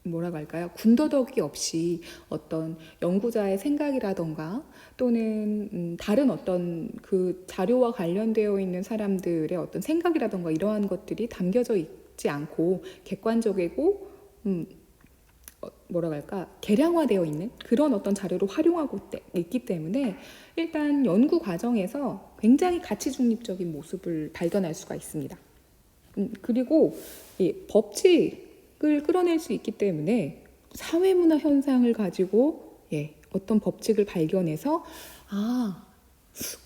뭐라고 할까요? 군더더기 없이 어떤 연구자의 생각이라던가 또는 다른 어떤 그 자료와 관련되어 있는 사람들의 어떤 생각이라던가 이러한 것들이 담겨져 있지 않고 객관적이고 뭐라고 할까? 계량화되어 있는 그런 어떤 자료를 활용하고 있기 때문에 일단 연구 과정에서 굉장히 가치 중립적인 모습을 발견할 수가 있습니다. 그리고 이 법칙을 끌어낼 수 있기 때문에 사회문화 현상을 가지고 어떤 법칙을 발견해서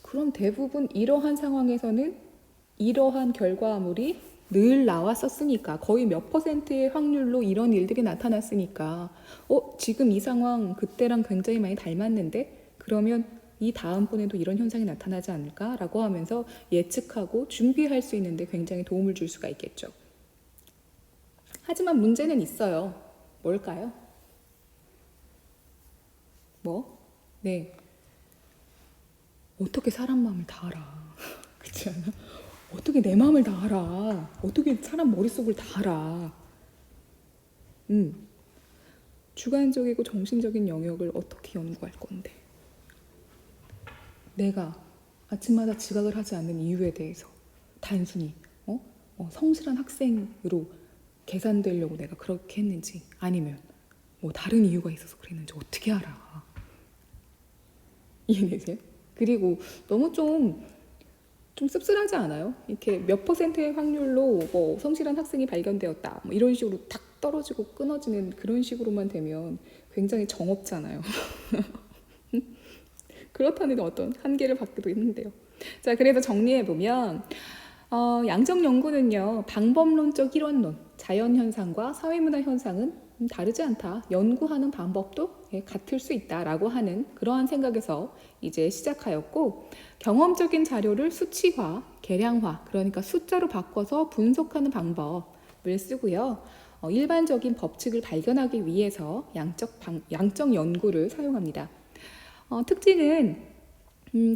그럼 대부분 이러한 상황에서는 이러한 결과물이 늘 나왔었으니까 거의 몇 %의 확률로 이런 일들이 나타났으니까 지금 이 상황 그때랑 굉장히 많이 닮았는데 그러면 이 다음번에도 이런 현상이 나타나지 않을까라고 하면서 예측하고 준비할 수 있는데 굉장히 도움을 줄 수가 있겠죠. 하지만 문제는 있어요. 뭘까요? 네. 어떻게 사람 마음을 다 알아? 그렇지 않아? 어떻게 내 마음을 다 알아? 어떻게 사람 머릿속을 다 알아? 주관적이고 정신적인 영역을 어떻게 연구할 건데? 내가 아침마다 지각을 하지 않는 이유에 대해서 단순히 성실한 학생으로 계산되려고 내가 그렇게 했는지 아니면 뭐 다른 이유가 있어서 그랬는지 어떻게 알아? 이해되세요? 그리고 너무 좀 씁쓸하지 않아요? 이렇게 몇 %의 확률로 뭐 성실한 학생이 발견되었다 뭐 이런 식으로 탁 떨어지고 끊어지는 그런 식으로만 되면 굉장히 정없잖아요. 그렇다는 어떤 한계를 받기도 했는데요. 자, 그래서 정리해보면 양적 연구는요, 방법론적 이론론, 자연현상과 사회문화 현상은 다르지 않다. 연구하는 방법도 같을 수 있다라고 하는 그러한 생각에서 이제 시작하였고, 경험적인 자료를 수치화, 계량화, 그러니까 숫자로 바꿔서 분석하는 방법을 쓰고요. 일반적인 법칙을 발견하기 위해서 양적 연구를 사용합니다. 특징은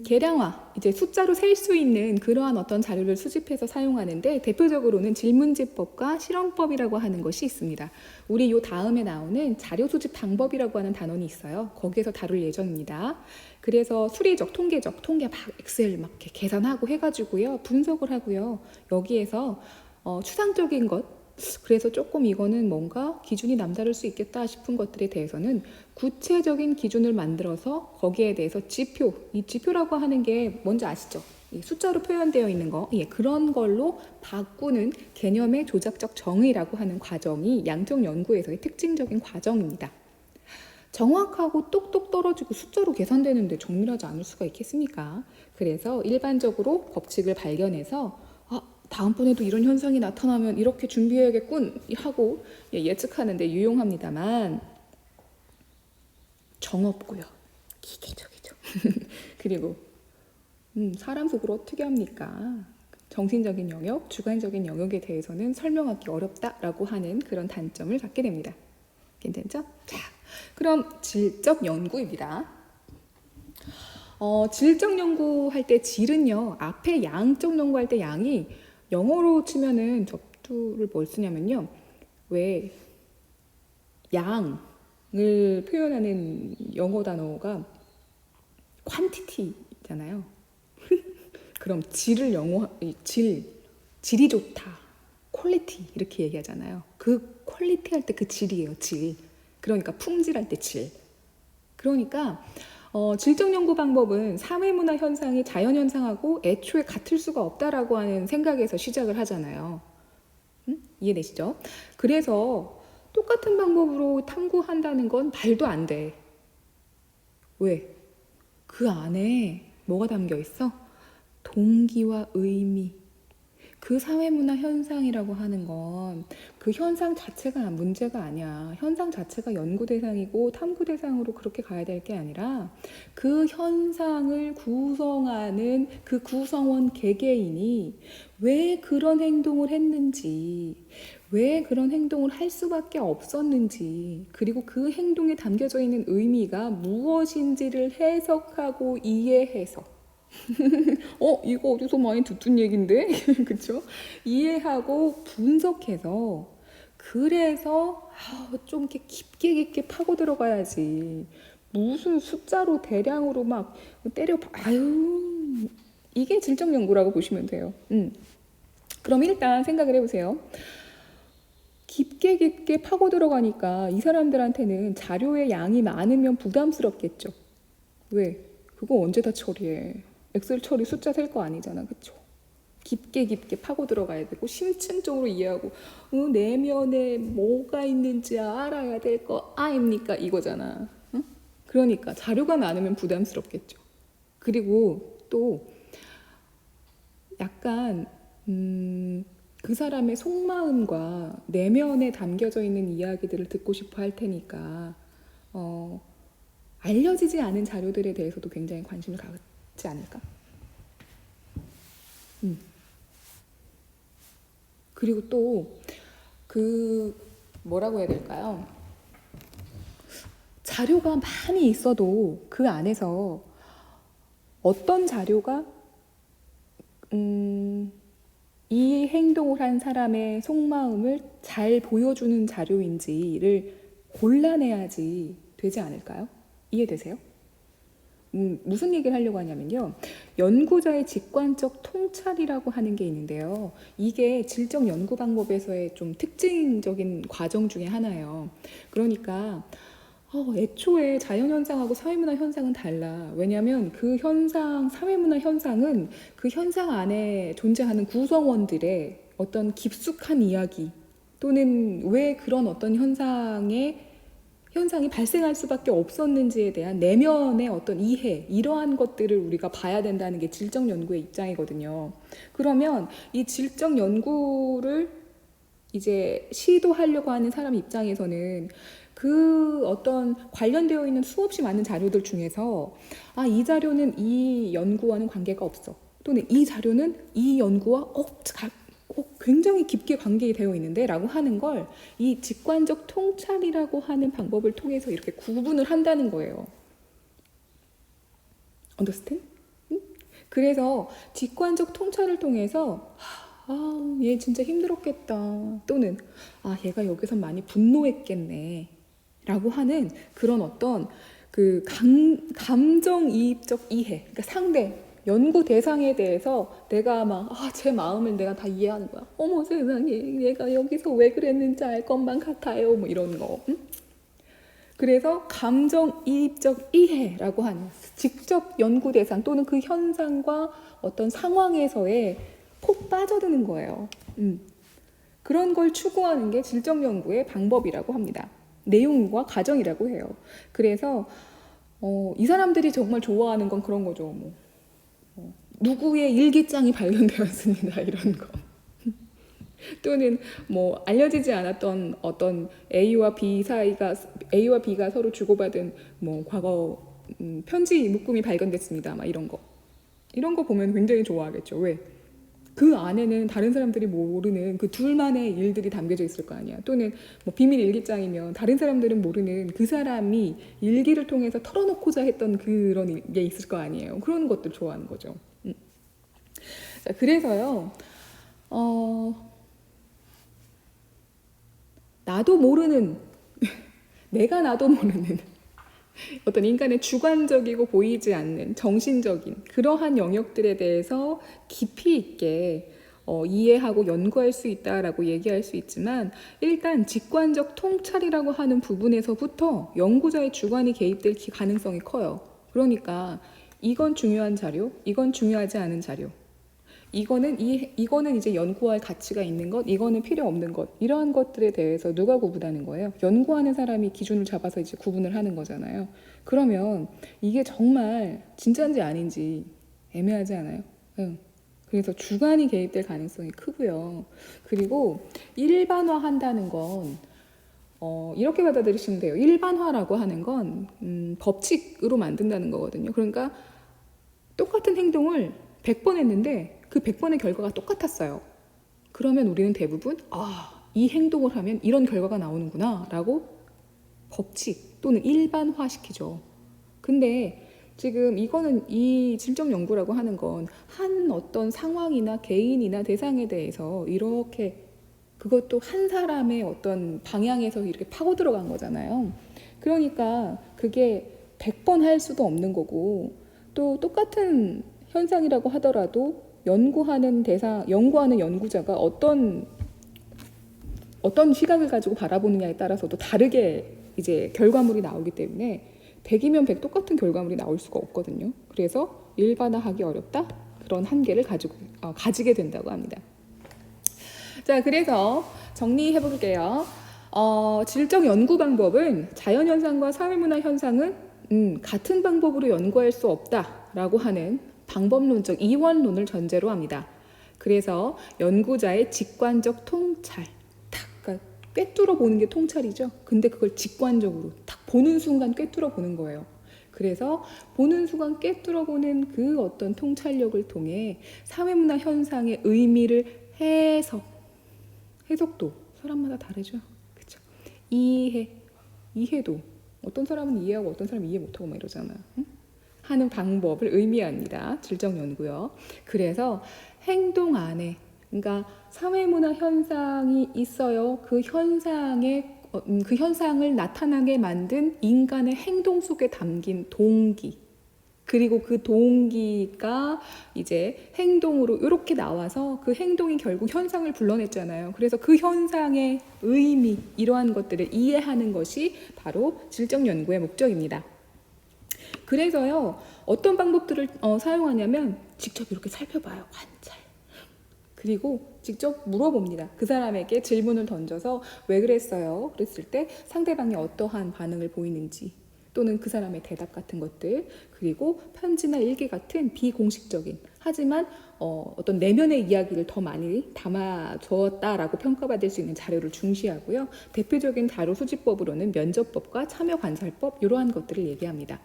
계량화, 이제 숫자로 셀 수 있는 그러한 어떤 자료를 수집해서 사용하는데 대표적으로는 질문지법과 실험법이라고 하는 것이 있습니다. 우리 요 다음에 나오는 자료 수집 방법이라고 하는 단원이 있어요. 거기에서 다룰 예정입니다. 그래서 수리적, 통계적, 통계 막 엑셀 막 이렇게 계산하고 해가지고요. 분석을 하고요. 여기에서 추상적인 것, 그래서 조금 이거는 뭔가 기준이 남다를 수 있겠다 싶은 것들에 대해서는 구체적인 기준을 만들어서 거기에 대해서 이 지표라고 하는 게 뭔지 아시죠? 숫자로 표현되어 있는 거, 그런 걸로 바꾸는 개념의 조작적 정의라고 하는 과정이 양적 연구에서의 특징적인 과정입니다. 정확하고 똑똑 떨어지고 숫자로 계산되는데 정밀하지 않을 수가 있겠습니까? 그래서 일반적으로 법칙을 발견해서 다음번에도 이런 현상이 나타나면 이렇게 준비해야겠군 하고 예측하는데 유용합니다만 정없고요. 기계적이죠. 그리고 사람 속으로 어떻게 합니까? 정신적인 영역, 주관적인 영역에 대해서는 설명하기 어렵다라고 하는 그런 단점을 갖게 됩니다. 괜찮죠? 자, 그럼 질적 연구입니다. 질적 연구할 때 질은요, 앞에 양적 연구할 때 양이 영어로 치면은 접두를 뭘 쓰냐면요, 왜 양을 표현하는 영어 단어가 quantity잖아요. 그럼 질이 좋다, 퀄리티 이렇게 얘기하잖아요. 그 퀄리티 할 때 그 질이에요, 질. 그러니까 품질할 때 질. 그러니까 질적 연구 방법은 사회문화 현상이 자연현상하고 애초에 같을 수가 없다라고 하는 생각에서 시작을 하잖아요. 이해되시죠? 그래서 똑같은 방법으로 탐구한다는 건 말도 안 돼. 왜? 그 안에 뭐가 담겨 있어? 동기와 의미. 그 사회문화 현상이라고 하는 건 그 현상 자체가 문제가 아니야. 현상 자체가 연구 대상이고 탐구 대상으로 그렇게 가야 될 게 아니라 그 현상을 구성하는 그 구성원 개개인이 왜 그런 행동을 했는지, 왜 그런 행동을 할 수밖에 없었는지, 그리고 그 행동에 담겨져 있는 의미가 무엇인지를 해석하고 이해해서 이거 어디서 많이 듣던 얘긴데? 그쵸? 이해하고 분석해서, 그래서 좀 이렇게 깊게 파고 들어가야지. 무슨 숫자로 대량으로 막 아유, 이게 질적 연구라고 보시면 돼요. 그럼 일단 생각을 해보세요. 깊게 파고 들어가니까 이 사람들한테는 자료의 양이 많으면 부담스럽겠죠. 왜? 그거 언제 다 처리해? 엑셀 처리 숫자 셀 거 아니잖아, 그쵸? 깊게 파고 들어가야 되고 심층적으로 이해하고 내면에 뭐가 있는지 알아야 될 거 아닙니까? 이거잖아. 응? 그러니까 자료가 많으면 부담스럽겠죠. 그리고 또 약간 그 사람의 속마음과 내면에 담겨져 있는 이야기들을 듣고 싶어 할 테니까 알려지지 않은 자료들에 대해서도 굉장히 관심을 갖지 않을까? 그리고 또 뭐라고 해야 될까요? 자료가 많이 있어도 그 안에서 어떤 자료가 이 행동을 한 사람의 속마음을 잘 보여주는 자료인지를 골라내야지 되지 않을까요? 이해되세요? 무슨 얘기를 하려고 하냐면요. 연구자의 직관적 통찰이라고 하는 게 있는데요. 이게 질적 연구 방법에서의 좀 특징적인 과정 중에 하나예요. 그러니까 애초에 자연현상하고 사회문화 현상은 달라. 왜냐하면 그 현상, 사회문화 현상은 그 현상 안에 존재하는 구성원들의 어떤 깊숙한 이야기 또는 왜 그런 어떤 현상이 발생할 수밖에 없었는지에 대한 내면의 어떤 이해, 이러한 것들을 우리가 봐야 된다는 게 질적 연구의 입장이거든요. 그러면 이 질적 연구를 이제 시도하려고 하는 사람 입장에서는 그 어떤 관련되어 있는 수없이 많은 자료들 중에서 이 자료는 이 연구와는 관계가 없어. 또는 이 자료는 이 연구와 굉장히 깊게 관계되어 있는데 라고 하는 걸 이 직관적 통찰이라고 하는 방법을 통해서 이렇게 구분을 한다는 거예요. Understand? 그래서 직관적 통찰을 통해서 얘 진짜 힘들었겠다. 또는 얘가 여기서 많이 분노했겠네. 라고 하는 그런 어떤 그 감정이입적 이해. 그러니까 상대, 연구 대상에 대해서 내가 제 마음을 내가 다 이해하는 거야. 어머 세상에, 얘가 여기서 왜 그랬는지 알 것만 같아요. 뭐 이런 거. 그래서 감정이입적 이해라고 하는 직접 연구 대상 또는 그 현상과 어떤 상황에서의 폭 빠져드는 거예요. 그런 걸 추구하는 게 질적 연구의 방법이라고 합니다. 내용과 과정이라고 해요. 그래서 이 사람들이 정말 좋아하는 건 그런 거죠. 누구의 일기장이 발견되었습니다. 이런 거. 또는 알려지지 않았던 어떤 A와 B가 서로 주고받은 과거 편지 묶음이 발견됐습니다. 이런 거 보면 굉장히 좋아하겠죠. 왜? 그 안에는 다른 사람들이 모르는 그 둘만의 일들이 담겨져 있을 거 아니야. 또는 뭐 비밀 일기장이면 다른 사람들은 모르는 그 사람이 일기를 통해서 털어놓고자 했던 그런 게 있을 거 아니에요. 그런 것들 좋아하는 거죠. 자, 그래서요. 나도 모르는 내가 나도 모르는 어떤 인간의 주관적이고 보이지 않는 정신적인 그러한 영역들에 대해서 깊이 있게 이해하고 연구할 수 있다라고 얘기할 수 있지만, 일단 직관적 통찰이라고 하는 부분에서부터 연구자의 주관이 개입될 가능성이 커요. 그러니까 이건 중요한 자료, 이건 중요하지 않은 자료, 이거는 이제 연구할 가치가 있는 것, 이거는 필요 없는 것, 이러한 것들에 대해서 누가 구분하는 거예요? 연구하는 사람이 기준을 잡아서 이제 구분을 하는 거잖아요. 그러면 이게 정말 진짜인지 아닌지 애매하지 않아요? 응. 그래서 주관이 개입될 가능성이 크고요. 그리고 일반화한다는 건 이렇게 받아들이시면 돼요. 일반화라고 하는 건 법칙으로 만든다는 거거든요. 그러니까 똑같은 행동을 100번 했는데 그 100번의 결과가 똑같았어요. 그러면 우리는 대부분 이 행동을 하면 이런 결과가 나오는구나 라고 법칙 또는 일반화시키죠. 근데 지금 이거는 이 질적 연구라고 하는 건 한 어떤 상황이나 개인이나 대상에 대해서 이렇게, 그것도 한 사람의 어떤 방향에서 이렇게 파고 들어간 거잖아요. 그러니까 그게 100번 할 수도 없는 거고, 또 똑같은 현상이라고 하더라도 연구하는 연구자가 어떤 시각을 가지고 바라보느냐에 따라서도 다르게 이제 결과물이 나오기 때문에 100이면 100 똑같은 결과물이 나올 수가 없거든요. 그래서 일반화하기 어렵다? 그런 한계를 가지게 된다고 합니다. 자, 그래서 정리해 볼게요. 질적 연구 방법은 자연현상과 사회문화 현상은 같은 방법으로 연구할 수 없다라고 하는 방법론적 이원론을 전제로 합니다. 그래서 연구자의 직관적 통찰, 그러니까 꿰뚫어 보는 게 통찰이죠. 근데 그걸 직관적으로 딱 보는 순간 꿰뚫어 보는 거예요. 그래서 보는 순간 꿰뚫어 보는 그 어떤 통찰력을 통해 사회문화 현상의 의미를 해석도 사람마다 다르죠. 그렇죠? 이해도 어떤 사람은 이해하고 어떤 사람은 이해 못하고 막 이러잖아요. 응? 하는 방법을 의미합니다. 질적 연구요. 그래서 행동 안에, 그러니까 사회문화 현상이 있어요. 그 현상을 나타나게 만든 인간의 행동 속에 담긴 동기, 그리고 그 동기가 이제 행동으로 이렇게 나와서 그 행동이 결국 현상을 불러냈잖아요. 그래서 그 현상의 의미, 이러한 것들을 이해하는 것이 바로 질적 연구의 목적입니다. 그래서요, 어떤 방법들을 사용하냐면 직접 이렇게 살펴봐요. 관찰. 그리고 직접 물어봅니다. 그 사람에게 질문을 던져서 왜 그랬어요? 그랬을 때 상대방이 어떠한 반응을 보이는지, 또는 그 사람의 대답 같은 것들, 그리고 편지나 일기 같은 비공식적인, 하지만 어떤 내면의 이야기를 더 많이 담아주었다라고 평가받을 수 있는 자료를 중시하고요. 대표적인 자료 수집법으로는 면접법과 참여관찰법, 이러한 것들을 얘기합니다.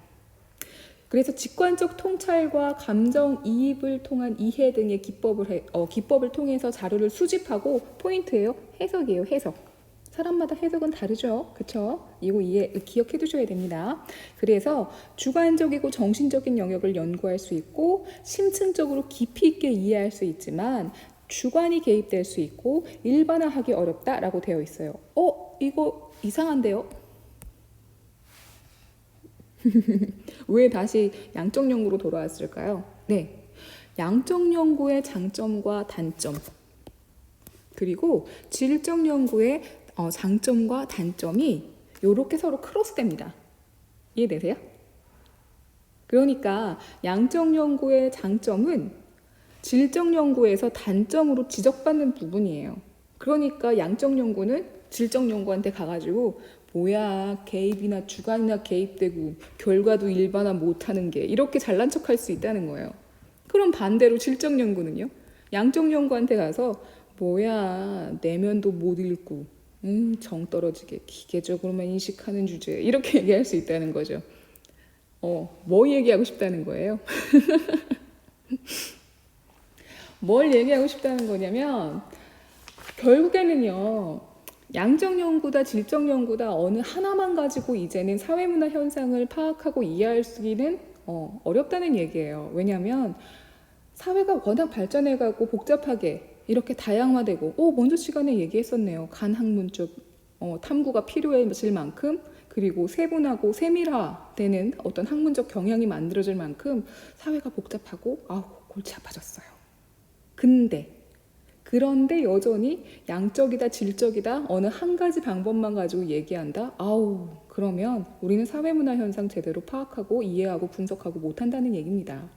그래서 직관적 통찰과 감정이입을 통한 이해 등의 기법을 통해서 자료를 수집하고, 포인트예요. 해석이에요. 해석. 사람마다 해석은 다르죠. 그렇죠? 이거 기억해 두셔야 됩니다. 그래서 주관적이고 정신적인 영역을 연구할 수 있고 심층적으로 깊이 있게 이해할 수 있지만 주관이 개입될 수 있고 일반화하기 어렵다라고 되어 있어요. 이거 이상한데요? 왜 다시 양적 연구로 돌아왔을까요? 네, 양적 연구의 장점과 단점, 그리고 질적 연구의 장점과 단점이 이렇게 서로 크로스됩니다. 이해되세요? 그러니까 양적 연구의 장점은 질적 연구에서 단점으로 지적받는 부분이에요. 그러니까 양적 연구는 질적 연구한테 가가지고 뭐야, 개입이나 주관이나 개입되고 결과도 일반화 못하는 게, 이렇게 잘난 척할 수 있다는 거예요. 그럼 반대로 질적 연구는요, 양적 연구한테 가서 뭐야, 내면도 못 읽고 정 떨어지게 기계적으로만 인식하는 주제, 이렇게 얘기할 수 있다는 거죠. 뭐 얘기하고 싶다는 거예요? 뭘 얘기하고 싶다는 거냐면 결국에는요. 양적 연구다 질적 연구다 어느 하나만 가지고 이제는 사회문화 현상을 파악하고 이해할 수는 어렵다는 얘기예요. 왜냐하면 사회가 워낙 발전해가고 복잡하게 이렇게 다양화되고 먼저 시간에 얘기했었네요. 간학문 쪽 탐구가 필요해질 만큼 그리고 세분하고 세밀화되는 어떤 학문적 경향이 만들어질 만큼 사회가 복잡하고 골치 아파졌어요. 그런데 여전히 양적이다 질적이다 어느 한 가지 방법만 가지고 얘기한다? 그러면 우리는 사회문화 현상 제대로 파악하고 이해하고 분석하고 못한다는 얘기입니다.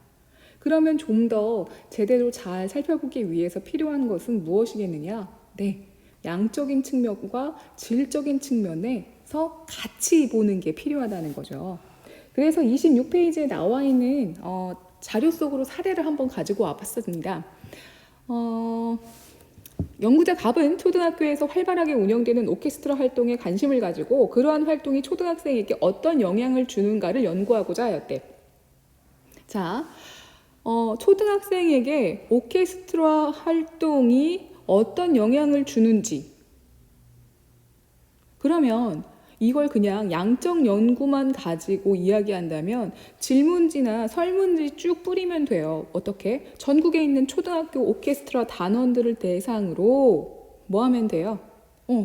그러면 좀 더 제대로 잘 살펴보기 위해서 필요한 것은 무엇이겠느냐? 네, 양적인 측면과 질적인 측면에서 같이 보는 게 필요하다는 거죠. 그래서 26페이지에 나와 있는 자료 속으로 사례를 한번 가지고 와봤습니다. 연구자 갑은 초등학교에서 활발하게 운영되는 오케스트라 활동에 관심을 가지고 그러한 활동이 초등학생에게 어떤 영향을 주는가를 연구하고자 하였대. 자, 초등학생에게 오케스트라 활동이 어떤 영향을 주는지 그러면 이걸 그냥 양적 연구만 가지고 이야기한다면 질문지나 설문지 쭉 뿌리면 돼요. 어떻게? 전국에 있는 초등학교 오케스트라 단원들을 대상으로 뭐 하면 돼요?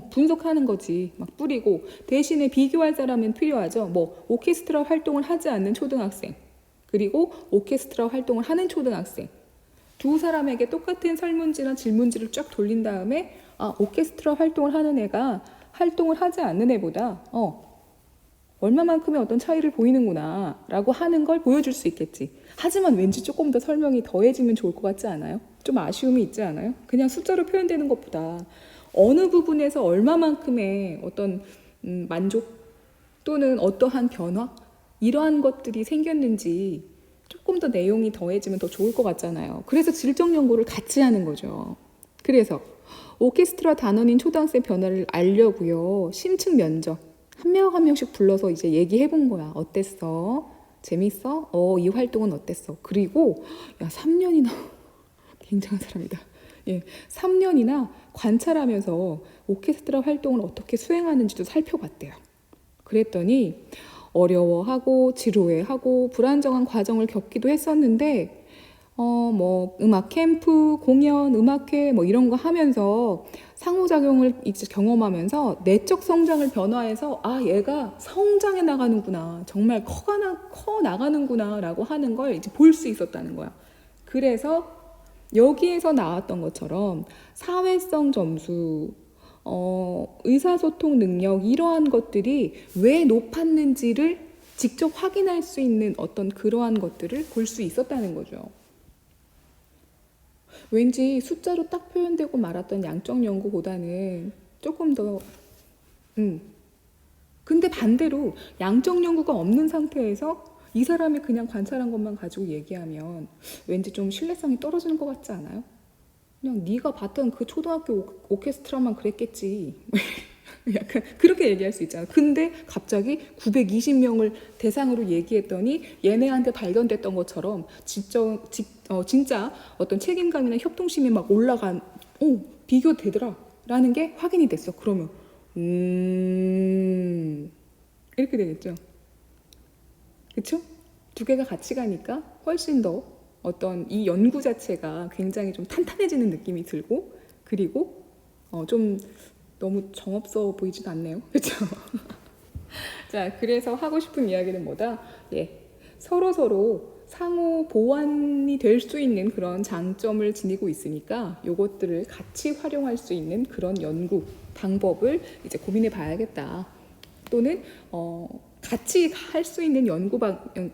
분석하는 거지. 막 뿌리고 대신에 비교할 사람은 필요하죠. 뭐 오케스트라 활동을 하지 않는 초등학생 그리고 오케스트라 활동을 하는 초등학생 두 사람에게 똑같은 설문지나 질문지를 쫙 돌린 다음에 오케스트라 활동을 하는 애가 활동을 하지 않는 애보다 얼마만큼의 어떤 차이를 보이는구나 라고 하는 걸 보여줄 수 있겠지. 하지만 왠지 조금 더 설명이 더해지면 좋을 것 같지 않아요? 좀 아쉬움이 있지 않아요? 그냥 숫자로 표현되는 것보다 어느 부분에서 얼마만큼의 어떤 만족 또는 어떠한 변화 이러한 것들이 생겼는지 조금 더 내용이 더해지면 더 좋을 것 같잖아요. 그래서 질적 연구를 같이 하는 거죠. 그래서 오케스트라 단원인 초등학생 변화를 알려고요. 심층 면접 한 명 한 명씩 불러서 이제 얘기해 본 거야. 어땠어? 재밌어? 이 활동은 어땠어? 그리고 3년이나 굉장한 사람이다. 3년이나 관찰하면서 오케스트라 활동을 어떻게 수행하는지도 살펴봤대요. 그랬더니 어려워하고 지루해하고 불안정한 과정을 겪기도 했었는데 뭐 음악 캠프, 공연, 음악회 뭐 이런 거 하면서 상호작용을 이제 경험하면서 내적 성장을 변화해서 얘가 성장해 나가는구나 정말 커 나가는구나 라고 하는 걸 이제 볼 수 있었다는 거야. 그래서 여기에서 나왔던 것처럼 사회성 점수 의사소통 능력 이러한 것들이 왜 높았는지를 직접 확인할 수 있는 어떤 그러한 것들을 볼 수 있었다는 거죠. 왠지 숫자로 딱 표현되고 말았던 양적 연구보다는 조금 더 근데 반대로 양적 연구가 없는 상태에서 이 사람이 그냥 관찰한 것만 가지고 얘기하면 왠지 좀 신뢰성이 떨어지는 것 같지 않아요? 그냥 네가 봤던 그 초등학교 오케스트라만 그랬겠지. 약간 그렇게 얘기할 수 있잖아. 근데 갑자기 920명을 대상으로 얘기했더니 얘네한테 발견됐던 것처럼 진짜 어떤 책임감이나 협동심이 막 올라간 비교되더라 라는 게 확인이 됐어. 그러면 이렇게 되겠죠. 그쵸? 두 개가 같이 가니까 훨씬 더 어떤 이 연구 자체가 굉장히 좀 탄탄해지는 느낌이 들고 그리고 좀 너무 정없어 보이지도 않네요. 그렇죠? 자, 그래서 하고 싶은 이야기는 뭐다? 서로 상호 보완이 될 수 있는 그런 장점을 지니고 있으니까 이것들을 같이 활용할 수 있는 그런 연구 방법을 이제 고민해 봐야겠다. 또는 같이 할 수 있는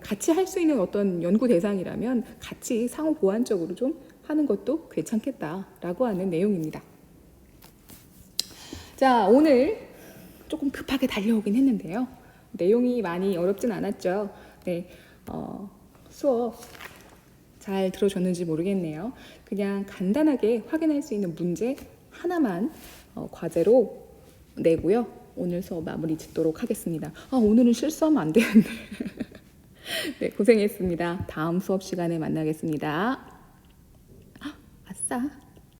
같이 할 수 있는 어떤 연구 대상이라면 같이 상호 보완적으로 좀 하는 것도 괜찮겠다라고 하는 내용입니다. 자, 오늘 조금 급하게 달려오긴 했는데요. 내용이 많이 어렵진 않았죠. 네, 수업 잘 들어줬는지 모르겠네요. 그냥 간단하게 확인할 수 있는 문제 하나만 과제로 내고요. 오늘 수업 마무리 짓도록 하겠습니다. 오늘은 실수하면 안 되는데. 네, 고생했습니다. 다음 수업 시간에 만나겠습니다. 아싸. 합시다.